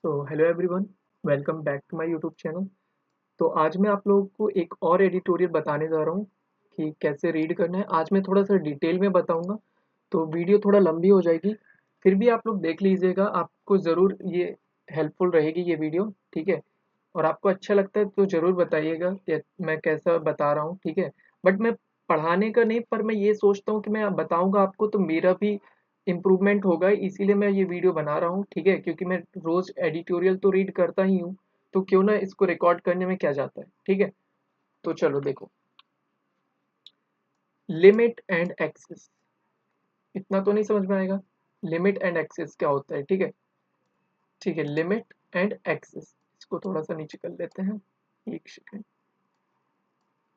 तो hello everyone, welcome back to my YouTube channel. तो आज मैं आप लोगों को एक और एडिटोरियल बताने जा रहा हूँ कि कैसे रीड करना है। आज मैं थोड़ा सा डिटेल में बताऊँगा, तो वीडियो थोड़ा लंबी हो जाएगी। फिर भी आप लोग देख लीजिएगा, आपको ज़रूर ये हेल्पफुल रहेगी ये वीडियो, ठीक है? और आपको अच्छा लगता है तो ज़रूर बताइएगा कि मैं कैसा बता रहा हूँ, ठीक है? बट मैं पढ़ाने का नहीं, पर मैं ये सोचता हूँ कि मैं बताऊँगा आपको तो मेरा भी इम्प्रूवमेंट होगा, इसीलिए मैं ये वीडियो बना रहा हूँ, ठीक है? क्योंकि मैं रोज़ एडिटोरियल तो रीड करता ही हूँ, तो क्यों ना इसको रिकॉर्ड करने में क्या जाता है, ठीक है? तो चलो देखो, लिमिट एंड एक्सेस, इतना तो नहीं समझ में आएगा। लिमिट एंड एक्सेस क्या होता है, ठीक है? ठीक है, लिमिट एंड एक्सेस, इसको थोड़ा सा नीचे कर लेते हैं, एक सेकेंड।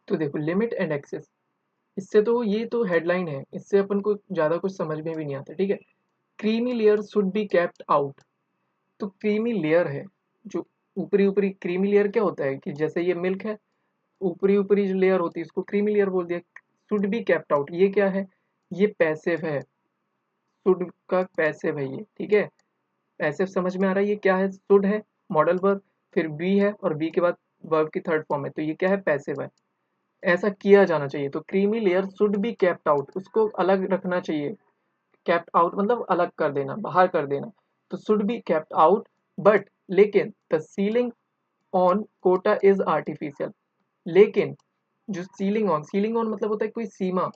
तो देखो, लिमिट एंड एक्सेस, इससे तो ये तो हेडलाइन है, इससे अपन को ज़्यादा कुछ समझ में भी नहीं आता, ठीक है? Creamy layer should be kept out. तो क्रीमी लेयर है, जो ऊपरी ऊपरी क्रीमी लेयर क्या होता है कि जैसे ये मिल्क है, ऊपरी ऊपरी जो लेयर होती है इसको क्रीमी लेयर बोल दिया। शुड बी केप्ट आउट, ये क्या है? ये पैसिव है। शुड का पैसिव है ये, ठीक है? पैसिव समझ में आ रहा है? ये क्या है? शुड है मॉडल वर्ब, फिर बी है और बी के बाद वर्ब की थर्ड फॉर्म है, तो ये क्या है? पैसिव है। ऐसा किया जाना चाहिए, तो creamy layer should be kept out, उसको अलग रखना चाहिए। केप्ट आउट मतलब अलग कर देना, बाहर कर देना। तो should be kept out, but लेकिन the ceiling on quota is artificial. लेकिन जो सीलिंग ऑन मतलब होता है कोई सीमा,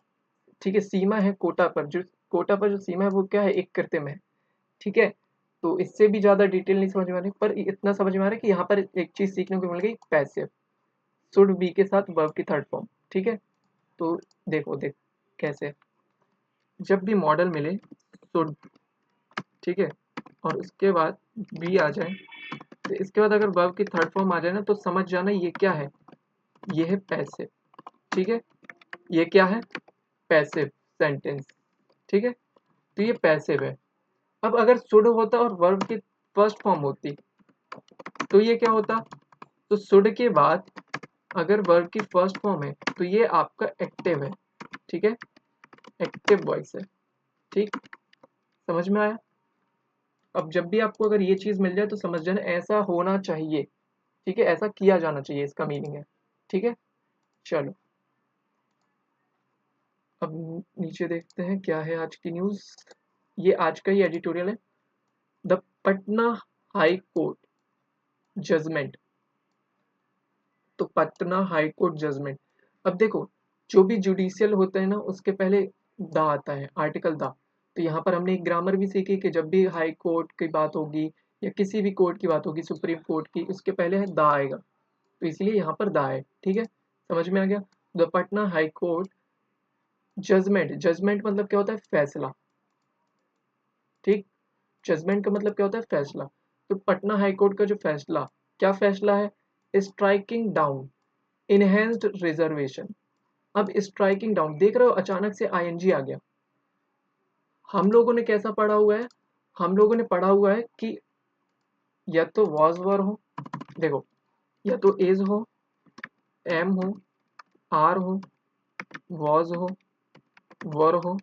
ठीक है? सीमा है कोटा पर, जो कोटा पर जो सीमा है वो क्या है? एक कृत्रिम है, ठीक है? तो इससे भी ज्यादा डिटेल नहीं समझ में आ रही, पर इतना समझ में आ रहा है कि यहाँ पर एक चीज सीखने को मिल गई, पैसिव। शुड बी के साथ वर्ब की थर्ड फॉर्म, ठीक है? तो देखो देख कैसे, जब भी मॉडल मिले शुड, ठीक है, और उसके बाद बी आ जाए, तो इसके बाद अगर वर्ब की थर्ड फॉर्म आ जाए ना, तो समझ जाना ये क्या है? ये है पैसिव, ठीक है? ये क्या है? पैसिव सेंटेंस, ठीक है? तो ये पैसिव है। अब अगर शुड होता और वर्ब की फर्स्ट फॉर्म होती, तो ये क्या होता? तो शुड के बाद अगर वर्ब की फर्स्ट फॉर्म है, तो ये आपका एक्टिव है, ठीक है? एक्टिव वॉइस है, ठीक? समझ में आया? अब जब भी आपको अगर ये चीज मिल जाए तो समझ जाना ऐसा होना चाहिए, ठीक है? ऐसा किया जाना चाहिए, इसका मीनिंग है, ठीक है? चलो, अब नीचे देखते हैं क्या है आज की न्यूज। ये आज का ही एडिटोरियल है। The Patna high court judgment. तो पटना हाई कोर्ट जजमेंट, अब देखो, जो भी जुडिशियल होता है ना, उसके पहले द आता है, आर्टिकल द। तो यहाँ पर हमने एक ग्रामर भी सीखी कि जब भी हाई कोर्ट की बात होगी या किसी भी कोर्ट की बात होगी, सुप्रीम कोर्ट की, उसके पहले है द आएगा, तो इसलिए यहाँ पर द है, ठीक है? समझ में आ गया? The Patna high court judgment, judgment मतलब क्या होता है? फैसला, ठीक? जजमेंट का मतलब क्या होता है? फैसला। तो पटना हाई कोर्ट का जो फैसला, क्या फैसला है? Striking down enhanced reservation. अब स्ट्राइकिंग डाउन, देख रहे हो अचानक से आईएनजी आ गया। हम लोगों ने कैसा पढ़ा हुआ है? हम लोगों ने पढ़ा हुआ है कि या तो वॉज वर हो, देखो, या तो इज हो, एम हो, आर हो, वॉज हो, वर हो,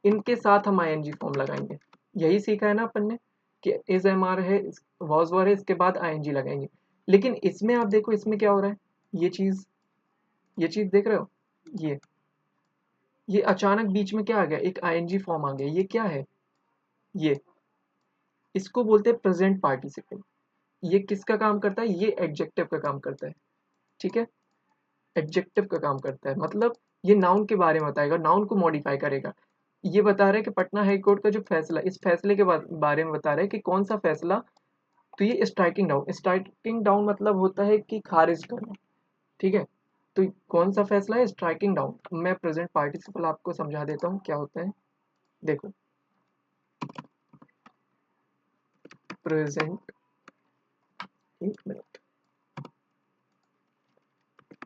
इनके साथ हम आईएनजी फॉर्म लगाएंगे। यही सीखा है ना अपन ने कि इज एम आर है, वॉज वर है, इसके बाद आईएनजी लगाएंगे। लेकिन इसमें आप देखो, इसमें क्या हो रहा है? ये चीज देख रहे हो? ये अचानक बीच में क्या आ गया? एक आईएनजी फॉर्म आ गया। ये क्या है? ये, इसको बोलते हैं प्रेजेंट पार्टिसिपल। ये किसका काम करता है? ये एडजेक्टिव का काम करता है, ठीक है? एडजेक्टिव का काम करता है, मतलब ये नाउन के बारे में बताएगा, नाउन को मॉडिफाई करेगा। ये बता रहा है कि पटना हाई कोर्ट का जो फैसला, इस फैसले के बारे में बता रहा है कि कौन सा फैसला। तो ये स्ट्राइकिंग डाउन, स्ट्राइकिंग डाउन मतलब होता है कि खारिज करना, ठीक है? तो कौन सा फैसला है? Striking down. मैं प्रेजेंट पार्टिसिपल आपको समझा देता हूँ क्या होता है, देखो। प्रेजेंट, एक मिनट,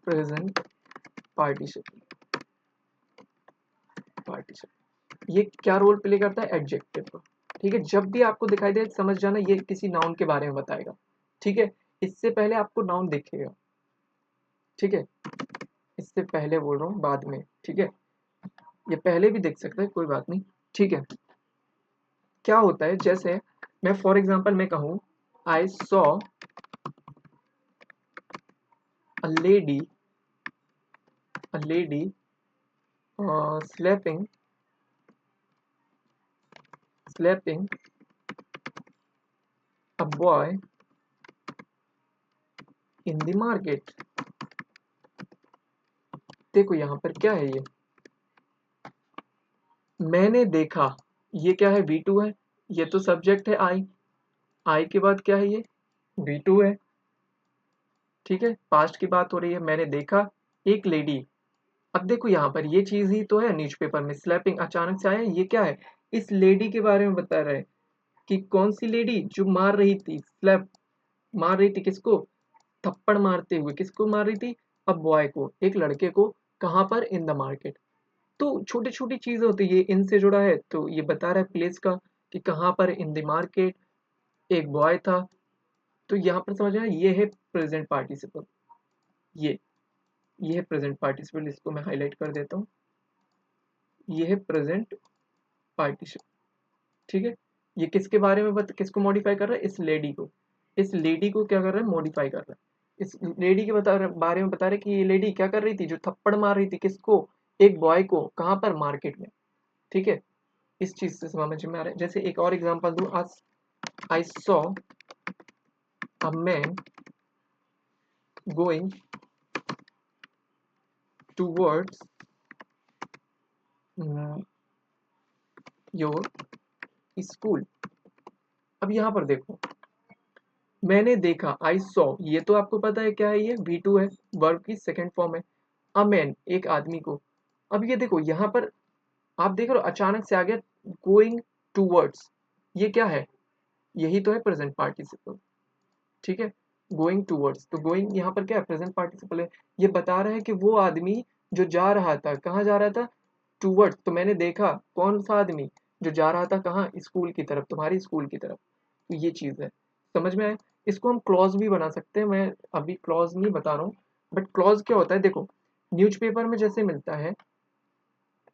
प्रेजेंट पार्टिसिपल, पार्टिसिपल ये क्या रोल प्ले करता है? एडजेक्टिव का, ठीक है? जब भी आपको दिखाई दे, समझ जाना ये किसी नाउन के बारे में बताएगा, ठीक है? इससे पहले आपको नाउन दिखेगा, ठीक है? इससे पहले बोल रहा हूँ, बाद में, ठीक है? ये पहले भी दिख सकता है, कोई बात नहीं, ठीक है? क्या होता है, जैसे मैं फॉर एग्जांपल मैं कहूँ I saw a lady slapping a boy in the market। देखो यहाँ पर क्या है, ये मैंने देखा, ये क्या है, V2 है, ये तो सब्जेक्ट है आई के बाद क्या है, ये V2 है। ठीक है, पास्ट की बात हो रही है, मैंने देखा एक लेडी। अब देखो यहाँ पर ये चीज ही तो है, न्यूज़पेपर में स्लैपिंग अचानक से आया, ये क्या है, इस लेडी के बारे में बता रहे हैं कि कौन सी लेडी जो मार रही थी, स्लैप मार रही थी किसको, थप्पड़ मारते हुए किसको मार रही थी, अब बॉय को, एक लड़के को, कहाँ पर, इन द मार्केट। तो छोटी छोटी चीजें होती है, ये इनसे जुड़ा है तो ये बता रहा है प्लेस का कि कहाँ पर, इन द मार्केट, एक बॉय था। तो यहाँ पर समझ में आया, ये है प्रेजेंट पार्टिसिपल, ये ये है प्रेजेंट पार्टिसिपल, इसको मैं हाईलाइट कर देता हूँ, ये है प्रेजेंट पार्टिसिपल। ठीक है, ये किसके बारे में किसको मॉडिफाई कर रहा है, इस लेडी को, इस लेडी को क्या कर रहा है, मॉडिफाई कर रहा है, इस लेडी के बारे में बता रहे कि ये लेडी क्या कर रही थी, जो थप्पड़ मार रही थी किसको, एक बॉय को, कहाँ पर, मार्केट में। ठीक है, इस चीज से समझ में आ रहा है। जैसे एक और एग्जांपल दूं, आज I saw a man going towards your school. अब यहाँ पर देखो, मैंने देखा, आई सॉ, ये तो आपको पता है क्या है, ये V2 है, वर्ब की सेकंड फॉर्म है। अ मैन, एक आदमी को। अब ये देखो यहाँ पर आप देख रहे हो, अचानक से आ गया गोइंग टूवर्ड्स, ये क्या है, यही तो है प्रेजेंट पार्टिसिपल। ठीक है, गोइंग टूवर्ड्स, तो गोइंग यहाँ पर क्या है, प्रेजेंट पार्टिसिपल है। ये बता रहा है कि वो आदमी जो जा रहा था, कहाँ जा रहा था, टूवर्ड्स, तो मैंने देखा कौन सा आदमी जो जा रहा था, कहाँ, स्कूल की तरफ, तुम्हारी स्कूल की तरफ। तो ये चीज है, समझ में आए। इसको हम क्लॉज भी बना सकते हैं, मैं अभी क्लॉज नहीं बता रहा हूँ, बट क्लॉज क्या होता है, देखो न्यूज़पेपर में जैसे मिलता है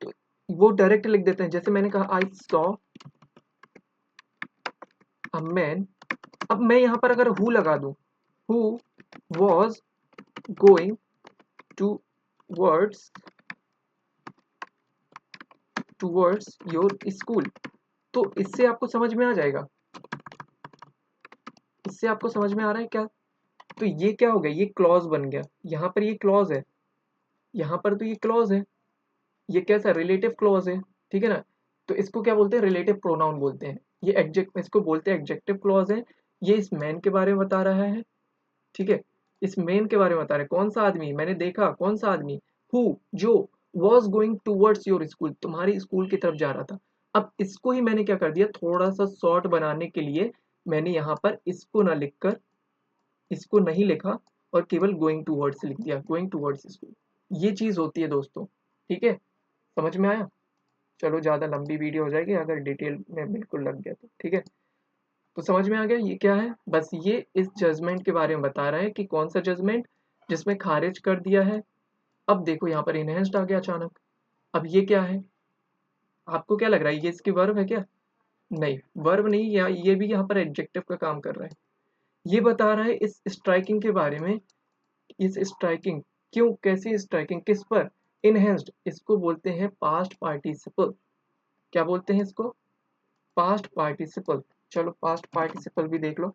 तो वो डायरेक्ट लिख देते हैं, जैसे मैंने कहा आई सॉ अ मैन। अब मैं यहाँ पर अगर हु लगा दूं, who was going towards towards your school, तो इससे आपको समझ में आ जाएगा, इससे आपको समझ में आ रहा है क्या। तो ये क्या हो गया, ये क्लॉज बन गया, यहाँ पर ये क्लॉज है, यहाँ पर तो ये क्लॉज है, ये कैसा, रिलेटिव क्लॉज है। ठीक है ना, तो इसको क्या बोलते हैं, रिलेटिव प्रोनाउन बोलते हैं। ये एडजेक्ट, इसको बोलते हैं एडजेक्टिव क्लॉज है। ये इस मैन के बारे में बता रहा है। ठीक है, इस मैन के बारे में बता रहे हैं, कौन सा आदमी, मैंने देखा कौन सा आदमी, हु, जो, was going towards your school, तुम्हारी स्कूल की तरफ जा रहा था। अब इसको ही मैंने क्या कर दिया, थोड़ा सा शॉर्ट बनाने के लिए मैंने यहाँ पर इसको ना लिखकर, इसको नहीं लिखा और केवल गोइंग टूवर्ड्स लिख दिया, गोइंग टूवर्ड्स स्कूल। ये चीज होती है दोस्तों। ठीक है, समझ में आया। चलो, ज़्यादा लंबी वीडियो हो जाएगी अगर डिटेल में बिल्कुल लग गया तो। ठीक है, तो समझ में आ गया ये क्या है, बस ये इस जजमेंट के बारे में बता रहा है कि कौन सा जजमेंट जिसमें खारिज कर दिया है। अब देखो यहाँ पर इनहेंस्ड आ गया अचानक। अब ये क्या है, आपको क्या लग रहा है, ये इसकी वर्ब है क्या, नहीं वर्ब नहीं, या ये भी यहाँ पर एडजेक्टिव का काम कर रहा है। ये बता रहा है इस स्ट्राइकिंग के बारे में, इस स्ट्राइकिंग, क्यों, कैसी स्ट्राइकिंग, किस पर, इनहेंस्ड, इसको बोलते हैं पास्ट पार्टिसिपल। क्या बोलते हैं इसको, पास्ट पार्टिसिपल। चलो पास्ट पार्टिसिपल भी देख लो,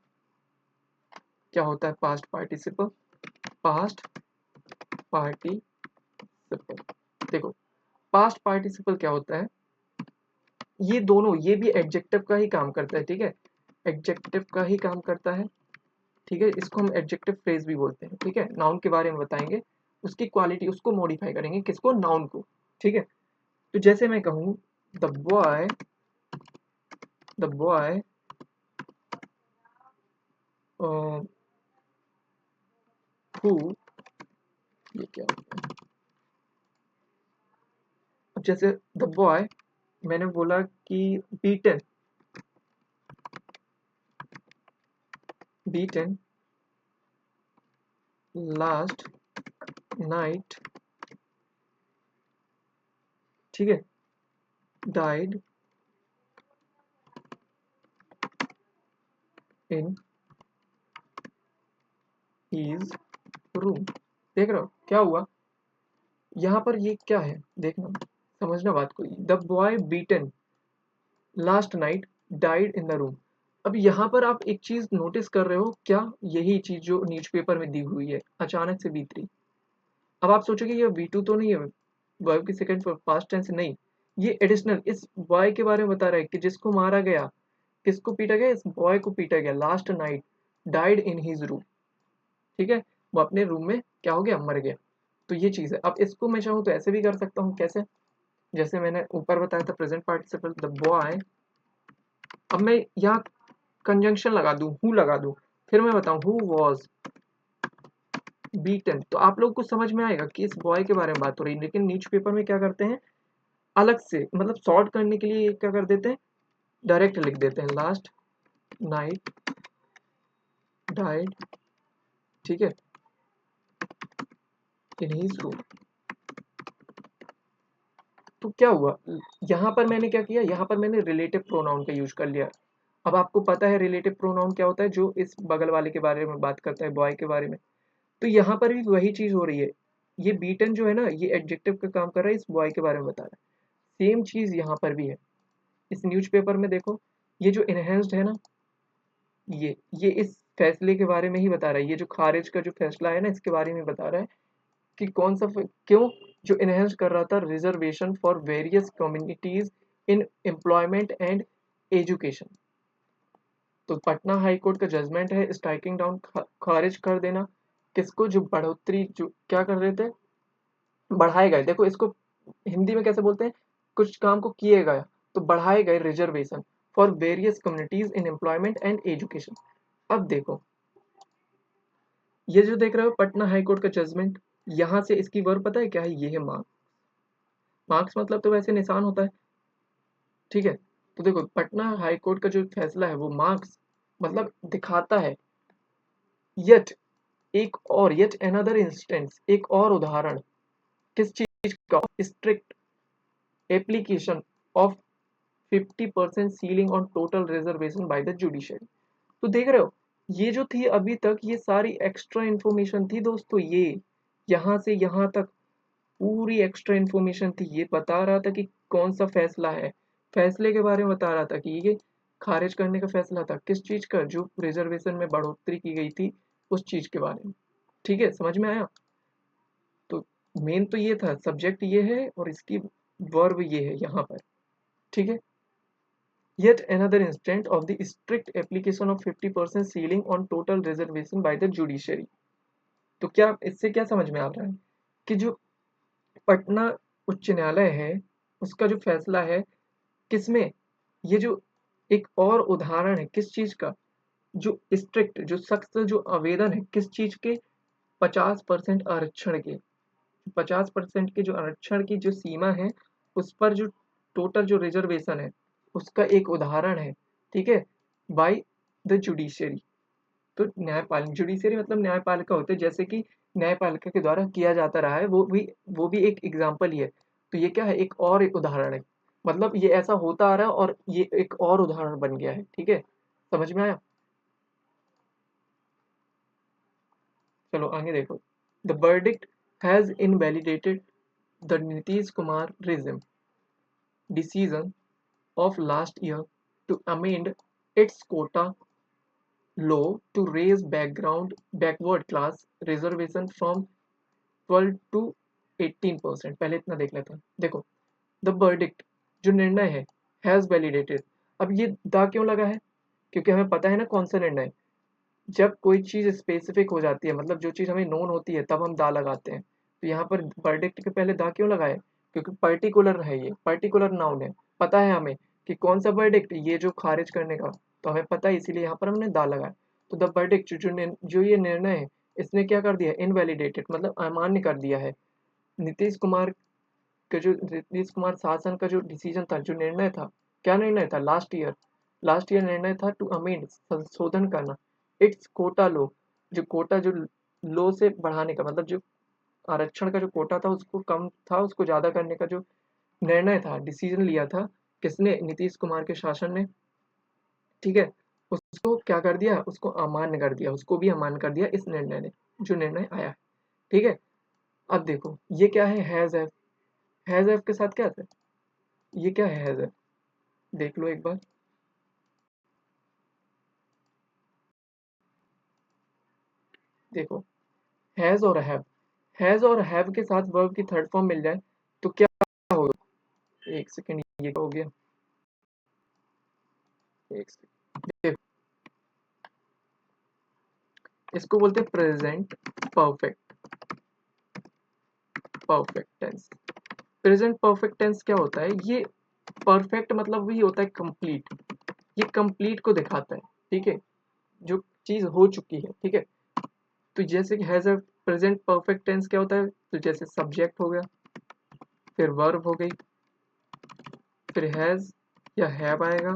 क्या होता है पास्ट पार्टिसिपल। पास्ट पार्टिसिपल, देखो पास्ट पार्टिसिपल क्या होता है, ये दोनों, ये भी एडजेक्टिव का ही काम करता है। ठीक है, एडजेक्टिव का ही काम करता है। ठीक है, इसको हम एडजेक्टिव फ्रेज भी बोलते हैं। ठीक है, नाउन के बारे में बताएंगे, उसकी क्वालिटी, उसको मॉडिफाई करेंगे, किसको, नाउन को। ठीक है, तो जैसे मैं कहूँ the boy, the boy who, ये क्या होता है, अब जैसे द बॉय, मैंने बोला कि बीटन, बीटन लास्ट नाइट, ठीक है, डाइड इन his रूम। देख रहे हो क्या हुआ यहाँ पर, ये क्या है देखना, समझना बात को। The boy beaten last night died in the room. अब यहाँ पर आप एक चीज नोटिस कर रहे हो क्या, यही चीज जो न्यूज़पेपर में दी हुई है, अचानक से B3। अब आप सोचोगे ये V2 तो नहीं है, वर्ब की सेकंड पास्ट टेंस नहीं, ये एडिशनल इस बॉय के बारे में बता रहा है कि जिसको मारा गया, किसको पीटा गया, इस बॉय को पीटा गया, last night died in his room. ठीक है, वो अपने रूम में क्या हो गया, मर गया। तो ये चीज है। अब इसको मैं चाहूँ तो ऐसे भी कर सकता हूँ, कैसे, जैसे मैंने ऊपर बताया था प्रेजेंट पार्टिसिपल द बॉय, अब मैं यहाँ कंजंक्शन लगा दूं, हु लगा दूं, फिर मैं बताऊं हु वॉज बीटन, तो आप लोग को समझ में आएगा कि इस बॉय के बारे में बात हो रही है। लेकिन न्यूज़पेपर में क्या करते हैं, अलग से मतलब सॉर्ट करने के लिए क्या कर देते हैं, डायरेक्ट लिख देते हैं लास्ट नाइट डाइड, ठीक है, इन हिज रूम। तो क्या हुआ, यहाँ पर मैंने क्या किया, यहाँ पर मैंने रिलेटिव प्रोनाउन का यूज कर लिया। अब आपको पता है रिलेटिव प्रोनाउन क्या होता है, जो इस बगल वाले के बारे में बात करता है, बॉय के बारे में। तो यहाँ पर भी वही चीज हो रही है, ये बीटन जो है ना, ये एडजेक्टिव का काम कर रहा है, इस बॉय के बारे में बता रहा है। सेम चीज यहाँ पर भी है, इस न्यूज़पेपर में देखो, ये जो इनहेंस्ड है ना, ये इस फैसले के बारे में ही बता रहा है। ये जो खारिज का जो फैसला है ना, इसके बारे में बता रहा है कि कौन सा क्यों, जो इनहेंस कर रहा था reservation for various communities in employment and education. तो पटना हाई कोर्ट का जजमेंट है स्ट्राइकिंग डाउन, खारिज कर देना किसको, जो बढ़ोतरी, जो क्या कर रहे थे, बढ़ाए गए, देखो इसको हिंदी में कैसे बोलते हैं, कुछ काम को किए गए, तो बढ़ाए गए reservation for various communities in employment and education. अब देखो ये जो देख रहे हो पटना हाई कोर्ट का जजमेंट, यहाँ से इसकी वर्ब पता है क्या है, ये है मार्क्स। मार्क्स मतलब तो वैसे निशान होता है, ठीक है। तो देखो पटना हाई कोर्ट का जो फैसला है वो मार्क्स मतलब दिखाता है, यट एक और, यट अनदर इंस्टेंस, एक और उदाहरण, किस चीज का, strict application of 50% ceiling on total reservation by the judiciary. तो देख रहे हो, ये जो थी अभी तक ये सारी एक्स्ट्रा इंफॉर्मेशन थी दोस्तों, ये यहाँ से यहाँ तक पूरी एक्स्ट्रा इंफॉर्मेशन थी। ये बता रहा था कि कौन सा फैसला है, फैसले के बारे में बता रहा था कि ये खारिज करने का फैसला था, किस चीज का, जो रिजर्वेशन में बढ़ोतरी की गई थी उस चीज के बारे में। ठीक है, समझ में आया। तो मेन तो ये था, सब्जेक्ट ये है और इसकी वर्ब ये है यहाँ पर, ठीक है। Yet another instance of the strict application of 50% ceiling on total reservation by the judiciary। तो क्या इससे क्या समझ में आ रहा है कि जो पटना उच्च न्यायालय है उसका जो फैसला है, किसमें, ये जो एक और उदाहरण है किस चीज का, जो स्ट्रिक्ट, जो सख्त जो आवेदन है किस चीज के, 50% आरक्षण के, 50% के जो आरक्षण की जो सीमा है उस पर जो टोटल जो रिजर्वेशन है उसका एक उदाहरण है, ठीक है, बाय द जुडिशरी। तो न्यायपालिका, जुडिशरी मतलब न्यायपालिका होते हैं, जैसे कि न्यायपालिका के द्वारा किया जाता रहा है, वो भी एक एग्जाम्पल ही है। तो ये क्या है, एक और एक उदाहरण है, मतलब ये ऐसा होता आ रहा है और ये एक और उदाहरण बन गया है, ठीक है, समझ में आया। चलो आगे देखो, the verdict has invalidated the Nitish Kumar regime decision of last year to amend its quota law to raise backward class reservation from 12 to 18%। पहले इतना देख लेते हैं। देखो द वर्डिक्ट जो निर्णय है, हैज वैलिडेटेड, अब ये दा क्यों लगा है, क्योंकि हमें पता है ना कौन सा निर्णय, जब कोई चीज स्पेसिफिक हो जाती है, मतलब जो चीज हमें नोन होती है तब हम दा लगाते हैं। तो यहाँ पर वर्डिक्ट के पहले दा क्यों लगाए, क्योंकि पर्टिकुलर है, ये पर्टिकुलर नाउन है, पता है हमें कि कौन सा वर्डिक्ट, ये जो खारिज करने का, तो हमें पता है इसीलिए यहाँ पर हमने दा लगाया। तो द वर्डिक्ट जो ये निर्णय है, इसने क्या कर दिया, इनवैलिडेटेड मतलब अमान्य कर दिया है नीतीश कुमार के, जो नीतीश कुमार शासन का जो डिसीजन था, जो निर्णय था, क्या निर्णय था, लास्ट ईयर निर्णय था टू अमेंड, संशोधन करना, इट्स कोटा लो, जो कोटा जो लो से बढ़ाने का, मतलब जो आरक्षण का जो कोटा था उसको कम था उसको ज्यादा करने का जो निर्णय था, डिसीजन लिया था, किसने, नीतीश कुमार के शासन ने, ठीक है। उसको क्या कर दिया, उसको अमान्य कर दिया, उसको भी अमान्य कर दिया इस निर्णय ने, जो निर्णय आया है। ठीक है, अब देखो ये क्या है, हैज एफ के साथ क्या था, ये क्या है हैज एफ, देख लो एक बार। देखो हैज और हैव के साथ वर्ब की थर्ड फॉर्म मिल जाए तो क्या होगा, एक सेकंड, ये क्या हो गया, एक सेकंड देखो, इसको बोलते हैं present perfect perfect tense. Present perfect tense क्या होता है, ये परफेक्ट मतलब वही होता है कंप्लीट, ये कंप्लीट को दिखाता है। ठीक है, जो चीज हो चुकी है। ठीक है, तो जैसे कि has a present perfect tense क्या होता है, तो जैसे सब्जेक्ट हो गया, फिर वर्ब हो गई, फिर हैज या हैव आएगा,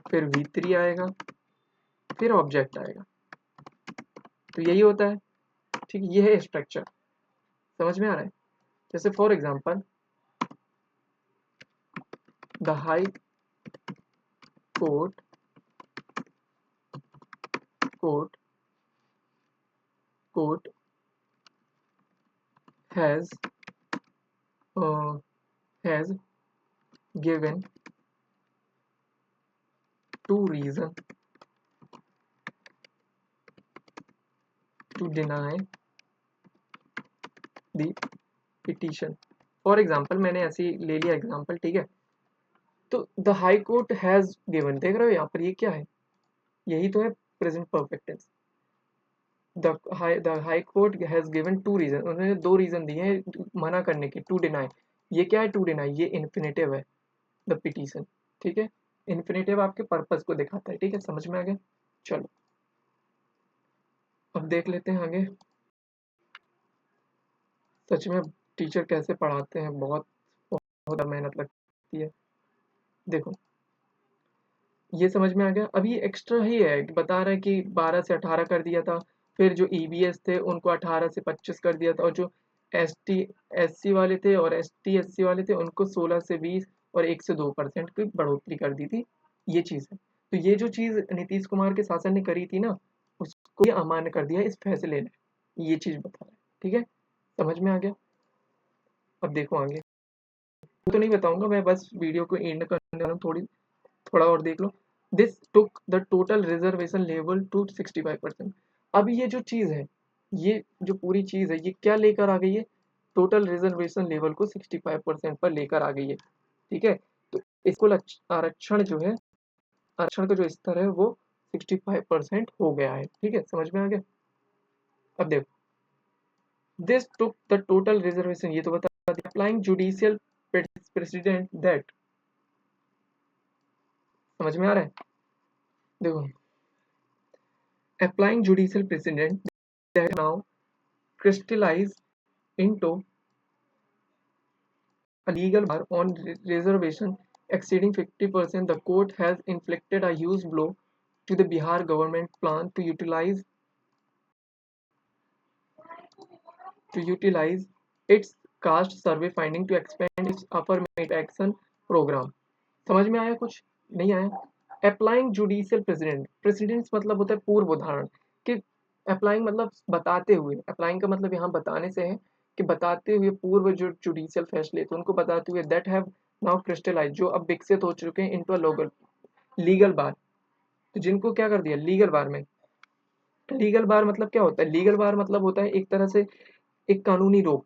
फिर V3 आएगा, फिर ऑब्जेक्ट आएगा। तो यही होता है। ठीक, ये है स्ट्रक्चर, समझ में आ रहा है। जैसे for example, the high court court court has has given two reason to deny the petition. For example, मैंने ऐसे ही ले लिया एग्जाम्पल। ठीक है, तो the high court has given, देख रहे हो यहाँ पर ये क्या है, यही तो है present perfect tense. The high court has given two reason, उन्होंने दो रीजन दिए हैं मना करने के, टू डिनाई। ये क्या है, टू डिनाई ये इन्फिनेटिव है, द पिटीशन। ठीक है, इन्फिनेटिव आपके पर्पस को दिखाता है। ठीक है, समझ में आ गया। चलो अब देख लेते हैं आगे। सच में टीचर कैसे पढ़ाते हैं, बहुत बहुत मेहनत लगती है। देखो ये समझ में आ गया। अभी एक्स्ट्रा ही है कि बता रहा है कि 12 से 18 कर दिया था, फिर जो ईबीएस थे उनको 18 से 25 कर दिया था, और जो एसटी एससी वाले थे और एसटी एससी वाले थे उनको 16 से 20 और 1 से 2% की बढ़ोतरी कर दी थी। ये चीज़ है। तो ये जो चीज़ नीतीश कुमार के शासन ने करी थी ना, उसको ये अमान्य कर दिया इस फैसले ने। ये चीज़ बता रहा है। ठीक है, समझ में आ गया। अब देखो आगे, तो नहीं बताऊंगा मैं, बस वीडियो को एंड करने वाला हूँ, थोड़ा और देख लो। This took the total reservation level to 65%। अब ये जो चीज़ है, ये जो पूरी चीज़ है, ये क्या लेकर आ गई है, टोटल रिजर्वेशन लेवल को 65% पर लेकर आ गई है। ठीक है, तो इसको आरक्षण जो है, आरक्षण का जो स्तर है वो 65% हो गया है। ठीक है, समझ में आ गया। अब देखो, this took the total reservation, ये तो बता दिया। अप्लाइंग जुडिशियल प्रेसिडेंट दैट, समझ में आ रहा है। देखो, applying judicial precedent that now crystallize into a legal bar on reservation exceeding 50%, the court has inflicted a huge blow to the Bihar government plan to utilize its caste survey finding to expand its affirmative action program। समझ में आया कुछ, नहीं आया। Applying judicial president, presidents मतलब होता है पूर्व उदाहरण, कि अप्लाइंग मतलब बताते हुए, अप्लाइंग का मतलब यहाँ बताने से है कि बताते हुए पूर्व जो जुडिशियल फैसले थे उनको बताते हुए, दैट हैव नाउ क्रिस्टलाइज, जो अब विकसित हो चुके हैं, इनटू अ लीगल बार। तो जिनको क्या कर दिया लीगल बार में, लीगल बार मतलब क्या होता है, लीगल बार मतलब होता है एक तरह से एक कानूनी रोक।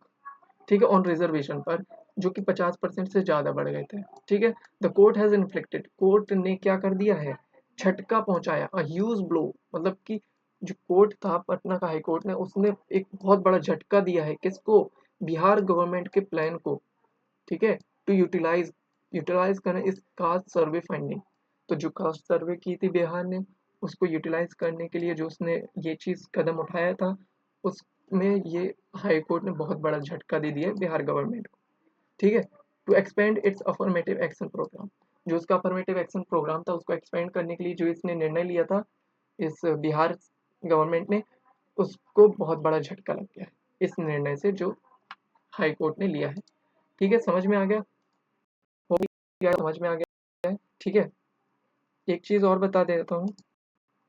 ठीक है, ऑन रिजर्वेशन पर, जो कि 50% से ज्यादा बढ़ गए थे। ठीक है, the court has inflicted, court ने क्या कर दिया है, झटका पहुंचाया, अ ह्यूज ब्लो, मतलब कि जो कोर्ट था पटना का हाई कोर्ट ने, उसने एक बहुत बड़ा झटका दिया है, किसको, बिहार गवर्नमेंट के प्लान को। ठीक है, टू यूटिलाइज, यूटिलाइज करें इस कास्ट सर्वे फाइंडिंग। तो जो कास्ट सर्वे की थी बिहार ने, उसको यूटिलाइज करने के लिए जो उसने ये चीज कदम उठाया था, उसमें ये हाई कोर्ट ने बहुत बड़ा झटका दे दिया बिहार गवर्नमेंट को। ठीक है, to expand its affirmative action programme, जो उसका अफर्मेटिव एक्शन प्रोग्राम था उसको एक्सपेंड करने के लिए जो इसने निर्णय लिया था, इस बिहार गवर्नमेंट ने, उसको बहुत बड़ा झटका लग गया है इस निर्णय से जो हाई कोर्ट ने लिया है। ठीक है, समझ में आ गया, हो गया, समझ में आ गया है। ठीक है, एक चीज़ और बता देता हूँ,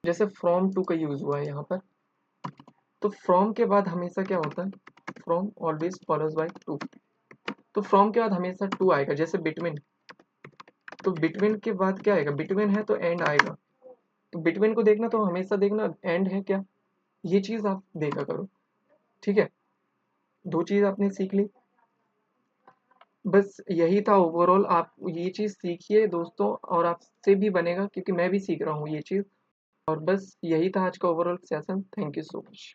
जैसे फ्रॉम टू का यूज़ हुआ है यहाँ पर, तो फ्रॉम के बाद हमेशा क्या होता है, from always follows by two, तो फ्रॉम के बाद हमेशा टू आएगा। जैसे बिटवीन, तो बिटवीन के बाद क्या आएगा, बिटवीन है तो एंड आएगा, तो बिटवीन को देखना तो हमेशा देखना एंड है क्या, ये चीज़ आप देखा करो। ठीक है, दो चीज़ आपने सीख ली, बस यही था ओवरऑल। आप ये चीज़ सीखिए दोस्तों, और आपसे भी बनेगा क्योंकि मैं भी सीख रहा हूँ ये चीज़। और बस यही था आज का overall session. Thank you so much.